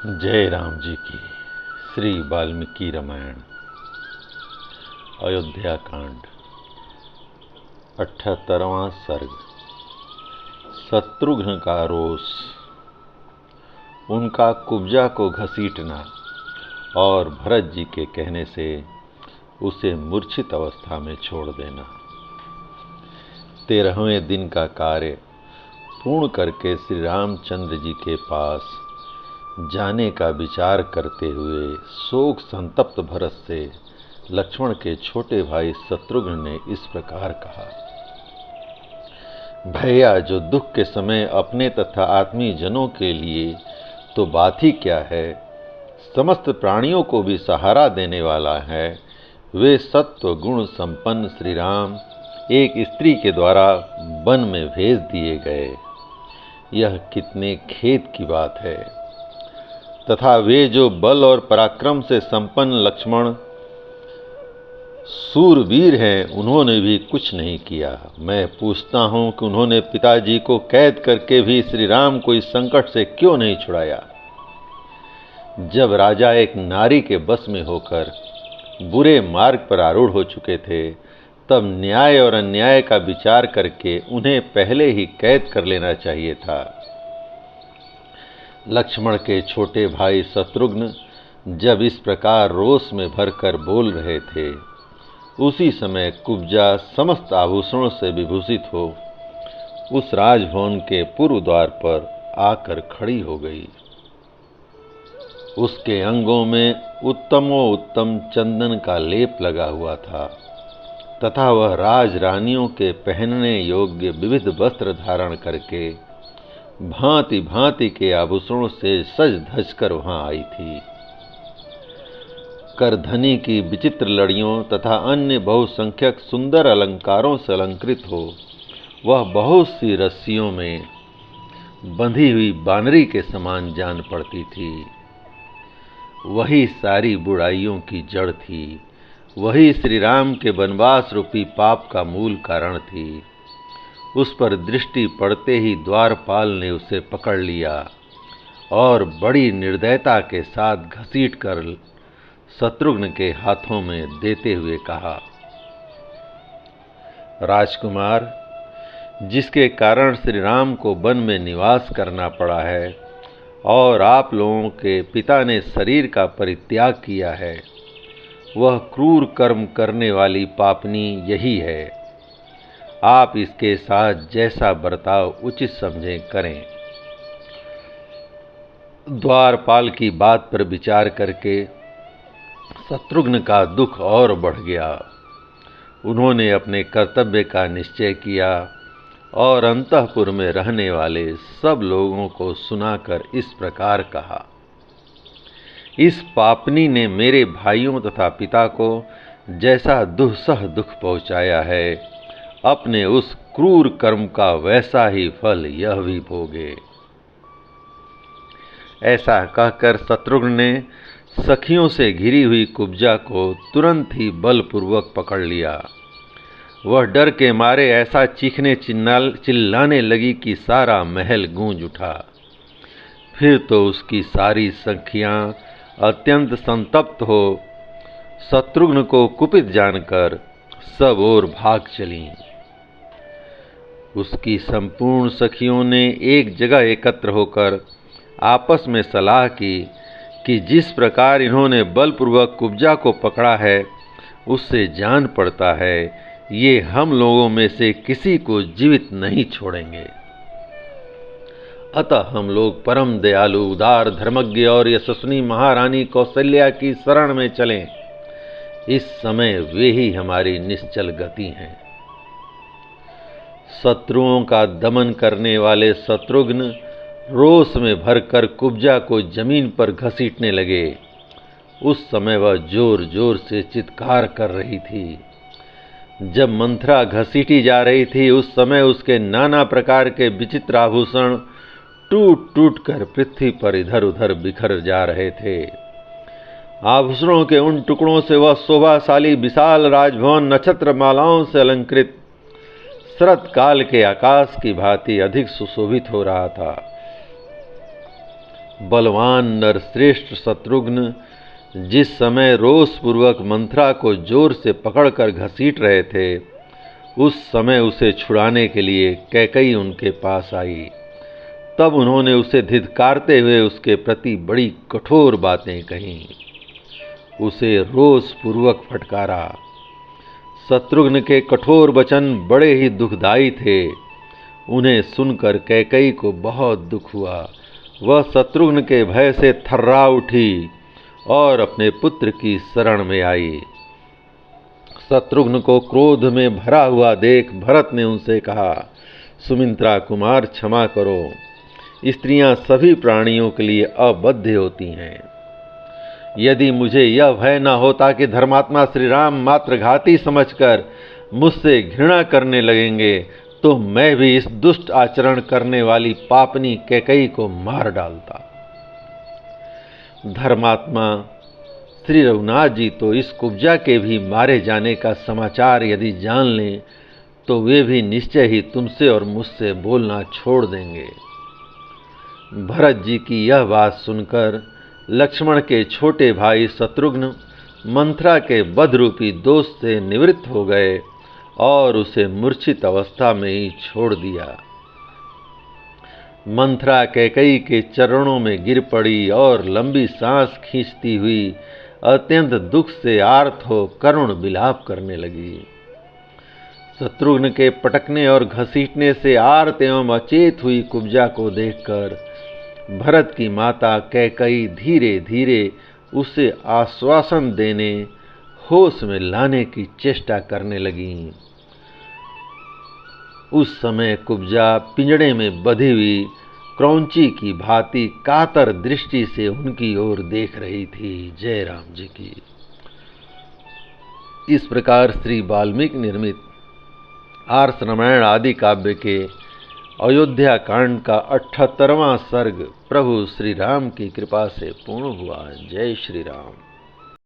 जय राम जी की। श्री वाल्मीकि रामायण अयोध्या कांड 78वां सर्ग। शत्रुघ्न का रोष। उनका कुब्जा को घसीटना और भरत जी के कहने से उसे मूर्छित अवस्था में छोड़ देना। 13वें दिन का कार्य पूर्ण करके श्री रामचंद्र जी के पास जाने का विचार करते हुए शोक संतप्त भरत से लक्ष्मण के छोटे भाई शत्रुघ्न ने इस प्रकार कहा। भैया, जो दुख के समय अपने तथा आत्मीय जनों के लिए तो बात ही क्या है, समस्त प्राणियों को भी सहारा देने वाला है, वे सत्व गुण संपन्न श्री राम एक स्त्री के द्वारा वन में भेज दिए गए। यह कितने खेद की बात है। तथा वे जो बल और पराक्रम से संपन्न लक्ष्मण सूरवीर हैं, उन्होंने भी कुछ नहीं किया। मैं पूछता हूं कि उन्होंने पिताजी को कैद करके भी श्री राम को इस संकट से क्यों नहीं छुड़ाया। जब राजा एक नारी के बस में होकर बुरे मार्ग पर आरूढ़ हो चुके थे, तब न्याय और अन्याय का विचार करके उन्हें पहले ही कैद कर लेना चाहिए था। लक्ष्मण के छोटे भाई शत्रुघ्न जब इस प्रकार रोष में भरकर बोल रहे थे, उसी समय कुब्जा समस्त आभूषणों से विभूषित हो उस राजभवन के पूर्व द्वार पर आकर खड़ी हो गई। उसके अंगों में उत्तमोत्तम चंदन का लेप लगा हुआ था तथा वह राज रानियों के पहनने योग्य विविध वस्त्र धारण करके भांति भांति के आभूषणों से सज धज कर वहां आई थी। करधनी की विचित्र लड़ियों तथा अन्य बहुसंख्यक सुंदर अलंकारों से अलंकृत हो वह बहुत सी रस्सियों में बंधी हुई बानरी के समान जान पड़ती थी। वही सारी बुराइयों की जड़ थी, वही श्री राम के वनवास रूपी पाप का मूल कारण थी। उस पर दृष्टि पड़ते ही द्वारपाल ने उसे पकड़ लिया और बड़ी निर्दयता के साथ घसीट कर शत्रुघ्न के हाथों में देते हुए कहा, राजकुमार, जिसके कारण श्री राम को वन में निवास करना पड़ा है और आप लोगों के पिता ने शरीर का परित्याग किया है, वह क्रूर कर्म करने वाली पापनी यही है। आप इसके साथ जैसा बर्ताव उचित समझें करें। द्वारपाल की बात पर विचार करके शत्रुघ्न का दुख और बढ़ गया। उन्होंने अपने कर्तव्य का निश्चय किया और अंतःपुर में रहने वाले सब लोगों को सुनाकर इस प्रकार कहा, इस पापनी ने मेरे भाइयों तथा पिता को जैसा दुस्सह दुख पहुंचाया है, अपने उस क्रूर कर्म का वैसा ही फल यह भी भोगे। ऐसा कहकर शत्रुघ्न ने सखियों से घिरी हुई कुब्जा को तुरंत ही बलपूर्वक पकड़ लिया। वह डर के मारे ऐसा चीखने चिल्लाने लगी कि सारा महल गूंज उठा। फिर तो उसकी सारी सखियां अत्यंत संतप्त हो शत्रुघ्न को कुपित जानकर सब ओर भाग चलीं। उसकी संपूर्ण सखियों ने एक जगह एकत्र होकर आपस में सलाह की कि जिस प्रकार इन्होंने बलपूर्वक कुब्जा को पकड़ा है, उससे जान पड़ता है ये हम लोगों में से किसी को जीवित नहीं छोड़ेंगे। अतः हम लोग परम दयालु, उदार, धर्मज्ञ और यशस्विनी महारानी कौशल्या की शरण में चलें। इस समय वे ही हमारी निश्चल गति हैं। शत्रुओं का दमन करने वाले शत्रुघ्न रोष में भरकर कुब्जा को जमीन पर घसीटने लगे। उस समय वह जोर जोर से चित्कार कर रही थी। जब मंथरा घसीटी जा रही थी, उस समय उसके नाना प्रकार के विचित्र आभूषण टूट टूट कर पृथ्वी पर इधर उधर बिखर जा रहे थे। आभूषणों के उन टुकड़ों से वह शोभाशाली विशाल राजभवन नक्षत्र मालाओं से अलंकृत शरत काल के आकाश की भांति अधिक सुशोभित हो रहा था। बलवान नरश्रेष्ठ शत्रुघ्न जिस समय रोषपूर्वक मंथरा को जोर से पकड़कर घसीट रहे थे, उस समय उसे छुड़ाने के लिए कैकेयी उनके पास आई। तब उन्होंने उसे धिक्कारते हुए उसके प्रति बड़ी कठोर बातें कहीं, उसे रोषपूर्वक फटकारा। शत्रुघ्न के कठोर वचन बड़े ही दुखदायी थे। उन्हें सुनकर कैकेयी को बहुत दुख हुआ। वह शत्रुघ्न के भय से थर्रा उठी और अपने पुत्र की शरण में आई। शत्रुघ्न को क्रोध में भरा हुआ देख भरत ने उनसे कहा, सुमित्रा कुमार क्षमा करो, स्त्रियां सभी प्राणियों के लिए अबाध्य होती हैं। यदि मुझे यह भय न होता कि धर्मात्मा श्री राम मात्र घाती समझकर मुझसे घृणा करने लगेंगे, तो मैं भी इस दुष्ट आचरण करने वाली पापनी कैकेयी को मार डालता। धर्मात्मा श्री रघुनाथ जी तो इस कुब्जा के भी मारे जाने का समाचार यदि जान लें, तो वे भी निश्चय ही तुमसे और मुझसे बोलना छोड़ देंगे। भरत जी की यह बात सुनकर लक्ष्मण के छोटे भाई शत्रुघ्न मंथरा के वध रूपी दोष से निवृत्त हो गए और उसे मूर्छित अवस्था में ही छोड़ दिया। मंथरा कैकेयी के चरणों में गिर पड़ी और लंबी सांस खींचती हुई अत्यंत दुख से आर्त हो करुण विलाप करने लगी। शत्रुघ्न के पटकने और घसीटने से आर्त एवं अचेत हुई कुब्जा को देखकर भरत की माता कैकेयी धीरे धीरे उसे आश्वासन देने, होश में लाने की चेष्टा करने लगी। उस समय कुब्जा पिंजड़े में बंधी हुई क्रौंची की भांति कातर दृष्टि से उनकी ओर देख रही थी। जय राम जी की। इस प्रकार श्री वाल्मीकि निर्मित आर्ष रामायण आदि काव्य के अयोध्या कांड का 78वां सर्ग प्रभु श्री राम की कृपा से पूर्ण हुआ। जय श्री राम।